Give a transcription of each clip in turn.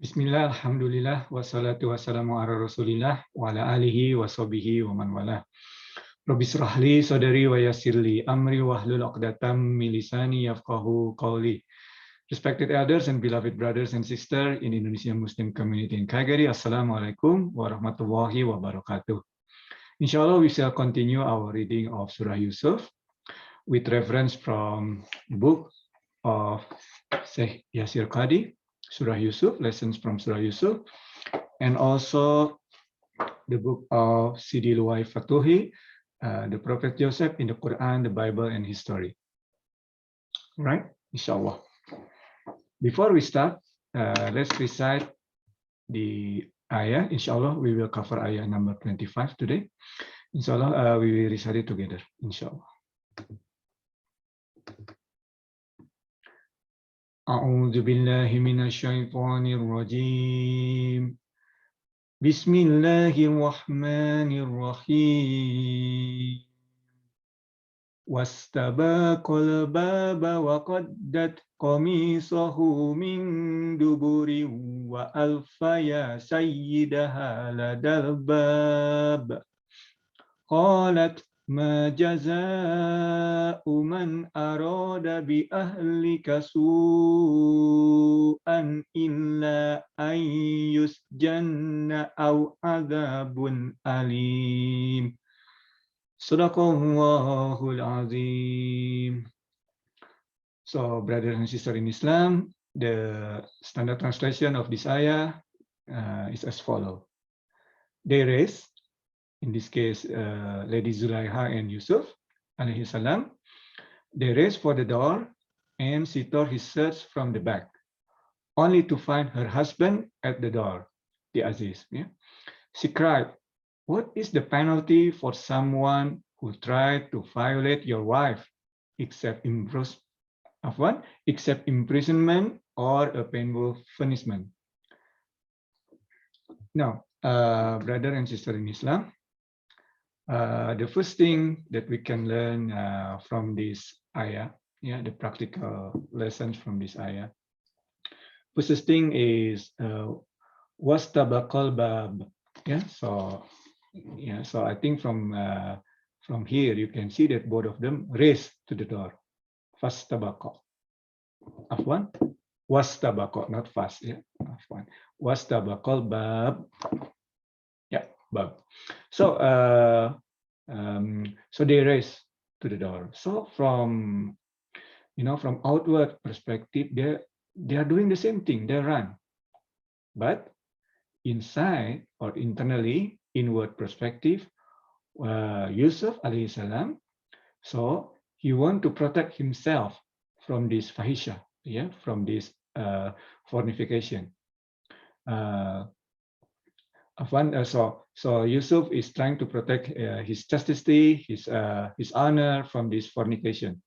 Bismillah, alhamdulillah, wassalatu wassalamu ala rasulillah, wa ala alihi wa sahbihi wa man walah. Rabbi srahli sadari wa yassirli amri wahlul 'uqdatam min lisani yafqahu qawli. Respected elders and beloved brothers and sisters in Indonesian Muslim community in Calgary, Assalamualaikum warahmatullahi wabarakatuh. Inshallah, we shall continue our reading of Surah Yusuf with reference from the book of Syekh Yasir Qadhi, Surah Yusuf, lessons from Surah Yusuf, and also the book of Sidi Luwai Fatuhi, the Prophet Joseph in the Quran, the Bible, and history. Right? Inshallah. Before we start, let's recite the ayah. Inshallah, we will cover ayah number 25 today. Inshallah, we will recite it together. Inshallah. أعوذ بالله من الشيطان الرجيم بسم الله الرحمن الرحيم واستبق الباب وقدت قميصه من دبر وألف يا سيدها لدى الباب قالت ما جزاء من أراد بأهلك سوءا إلا أن يسجن أو عذاب أليم صدق الله العظيم. So, brothers and sisters in Islam, the standard translation of this ayah is as follows. They raised, in this case, Lady Zulaikha and Yusuf, alayhi salam, they raced for the door and she tore his shirt from the back, only to find her husband at the door, the Aziz. Yeah? She cried, "What is the penalty for someone who tried to violate your wife, except imprisonment or a painful punishment?" Now, brother and sister in Islam, the first thing that we can learn from this ayah, the practical lessons from this ayah. First thing is wastabaqal bab. So I think from here you can see that both of them raced to the door. Fastabaqa. Afwan, wastabaqa, not fast. Afwan, wastabaqal bab. Bab. So they race to the door. So from outward perspective, they are doing the same thing. They run, but inside or internally, inward perspective, Yusuf alayhi salam. So he want to protect himself from this fahisha, from this fornication. So Yusuf is trying to protect his chastity, his honor from this fornication.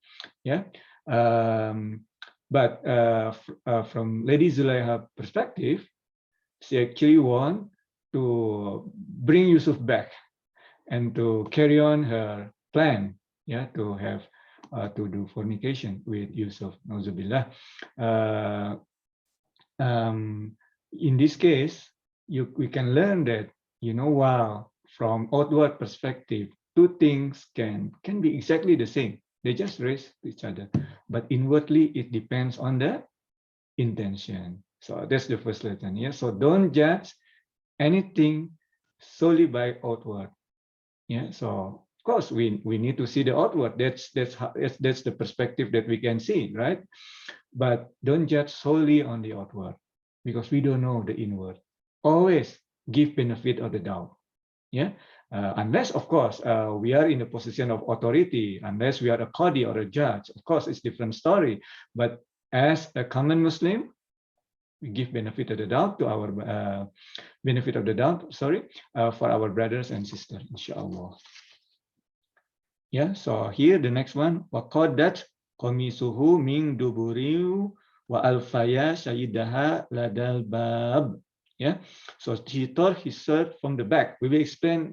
But from Lady Zulaikha perspective, she actually want to bring Yusuf back and to carry on her plan, to have to do fornication with Yusuf. Nauzubillah. In this case, we can learn that, while from outward perspective, two things can be exactly the same. They just race to each other. But inwardly, it depends on the intention. So that's the first lesson. So don't judge anything solely by outward. So of course we need to see the outward. That's the perspective that we can see, right? But don't judge solely on the outward, because we don't know the inward. Always give benefit of the doubt. Unless, of course, we are in a position of authority, unless we are a qadi or a judge, of course, it's a different story. But as a common Muslim, we give benefit of the doubt to our for our brothers and sisters, inshallah. So here the next one, waqadat qamisuhu min duburiu wa alfaya sayyidaha ladal bab. So he tore his shirt from the back. We will explain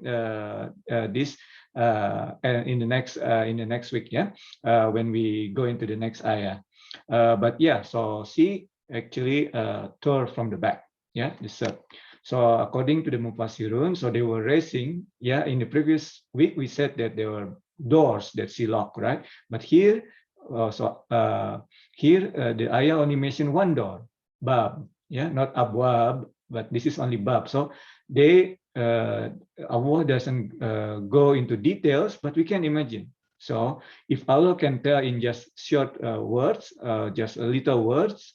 this in the next week, when we go into the next ayah. But so she actually tore from the back. Yeah, the serve. So according to the Mufassirun, so they were racing. Yeah, in the previous week we said that there were doors that she locked, right? But here, the ayah only mentioned one door, bab. Yeah, not abwab, but this is only bab. So they Allah doesn't go into details, but we can imagine. So if Allah can tell in just short words, just a little words,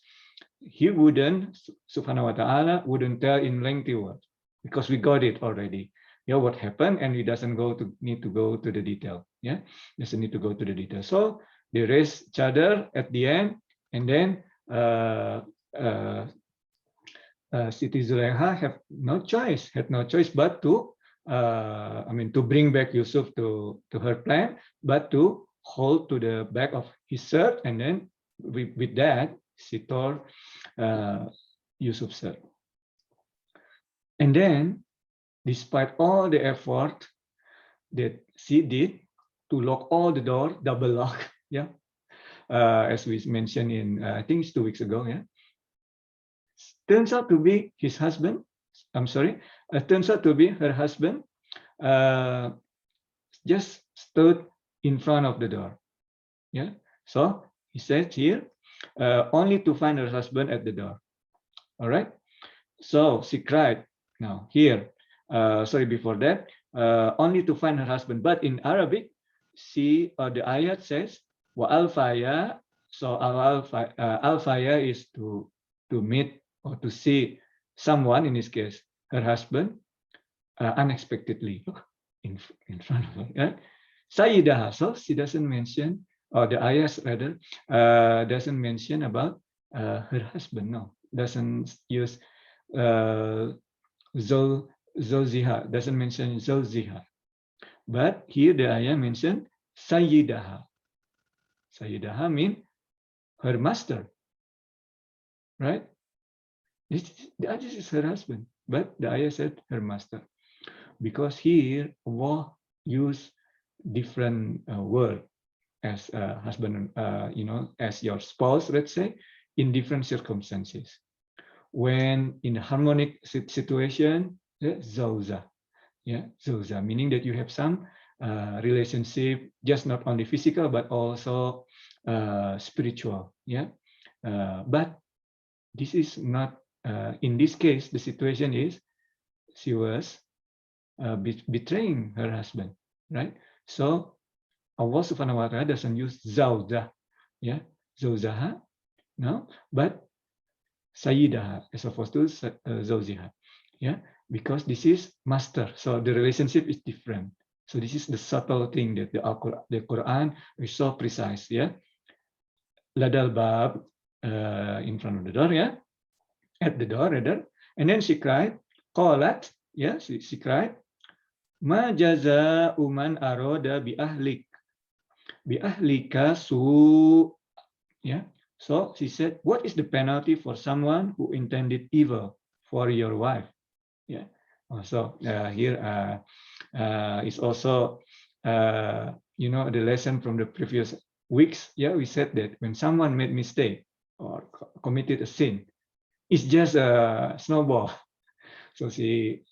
He wouldn't, subhanahu wa ta'ala, wouldn't tell in lengthy words because we got it already. Yeah, what happened, and he doesn't need to go to the detail. Yeah, doesn't need to go to the detail. So they raise each other at the end, and then Siti Zulekha had no choice but to, to bring back Yusuf to her plan, but to hold to the back of his shirt, and then with that, she tore Yusuf's shirt. And then, despite all the effort that she did to lock all the doors, double lock, yeah, as we mentioned in, I think it's 2 weeks ago, yeah, turns out to be his husband. Turns out to be her husband. Just stood in front of the door. Yeah. So he said here, only to find her husband at the door. All right. So she cried. Now here, before that, only to find her husband. But in Arabic, the ayat says, wa al-faya. So al-faya is to meet or to see someone, in this case, her husband, unexpectedly in front of her. Yeah? Sayyidaha, so she doesn't mention, or the ayat rather, doesn't mention about her husband. No, doesn't use Zawziha, doesn't mention Zawziha. But here the ayah mentioned Sayyidaha. Sayyidaha means her master, right? This is her husband, but the ayah said her master. Because here Allah used different word as husband, as your spouse, let's say, in different circumstances. When in a harmonic situation, zawza, yeah, zawza, meaning that you have some relationship, just not only physical but also spiritual, yeah. But this is not. In this case, the situation is she was betraying her husband, right? So Allah Subhanahu wa Taala doesn't use zawja, yeah, zawjaha, no, but sayyidaha as opposed to zawjiha, yeah, because this is master, so the relationship is different. So this is the subtle thing that the Quran is so precise, yeah. Ladal bab, in front of the door, yeah, at the door rather, and then she cried, qalat, yeah, she cried, ma jaza'u man arada bi ahlika su, yeah. So she said, what is the penalty for someone who intended evil for your wife? Yeah. So here is also the lesson from the previous weeks. Yeah, we said that when someone made mistake or committed a sin, it's just a snowball. So she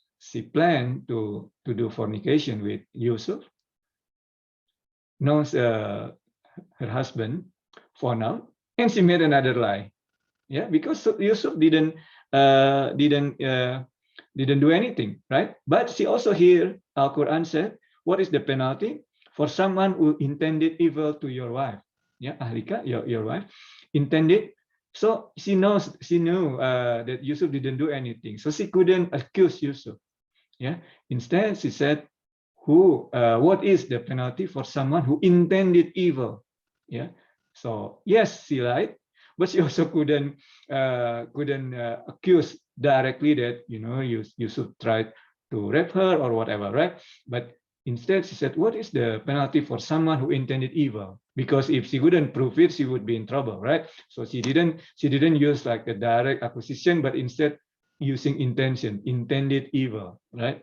planned to do fornication with Yusuf, knows her husband for now, and she made another lie. Yeah, because Yusuf didn't do anything, right? But she also here, Al-Quran said, what is the penalty for someone who intended evil to your wife? Yeah, ahlika, your wife, intended. So she knew that Yusuf didn't do anything, so she couldn't accuse Yusuf. Yeah, instead she said, what is the penalty for someone who intended evil? Yeah, so yes, she lied, but she also couldn't accuse directly that Yusuf tried to rape her or whatever, right? But instead she said, what is the penalty for someone who intended evil? Because if she wouldn't prove it, she would be in trouble, right? So she didn't use like a direct accusation, but instead using intended evil, right?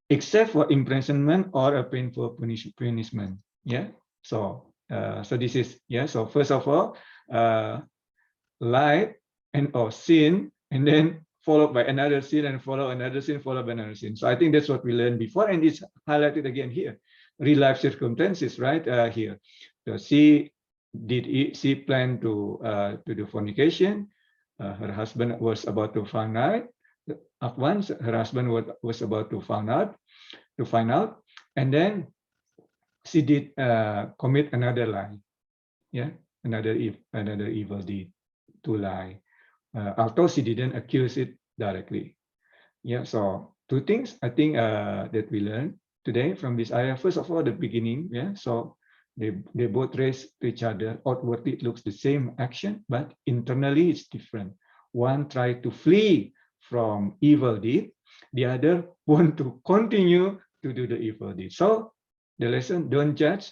Except for imprisonment or a painful punishment. Yeah. So this is, yeah. So first of all, lie and or sin and then followed by another sin, and follow another sin, followed by another sin. So I think that's what we learned before, and it's highlighted again here. Real life circumstances, right? Here, so she planned to do fornication. Her husband was about to find out. At once, her husband was about to find out, and then she did commit another lie. Yeah, another evil deed, to lie. Although she didn't accuse it directly. Yeah, so two things I think that we learned today from this ayah. First of all, the beginning. Yeah, so they both raise to each other. Outwardly, it looks the same action, but internally it's different. One tried to flee from evil deed, the other want to continue to do the evil deed. So the lesson: don't judge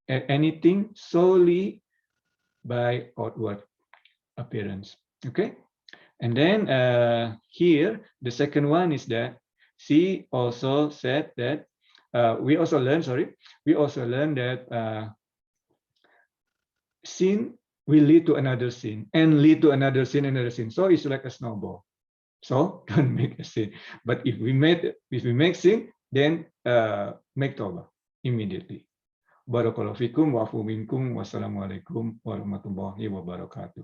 anything solely by outward appearance. Okay, and then here the second one is that she also said that we also learned that sin will lead to another sin and lead to another sin, another sin. So it's like a snowball. So don't make a sin. But if we make sin, then make tawbah immediately. Barakallahu fikum wa afu minkum. Wassalamualaikum warahmatullahi wabarakatuh.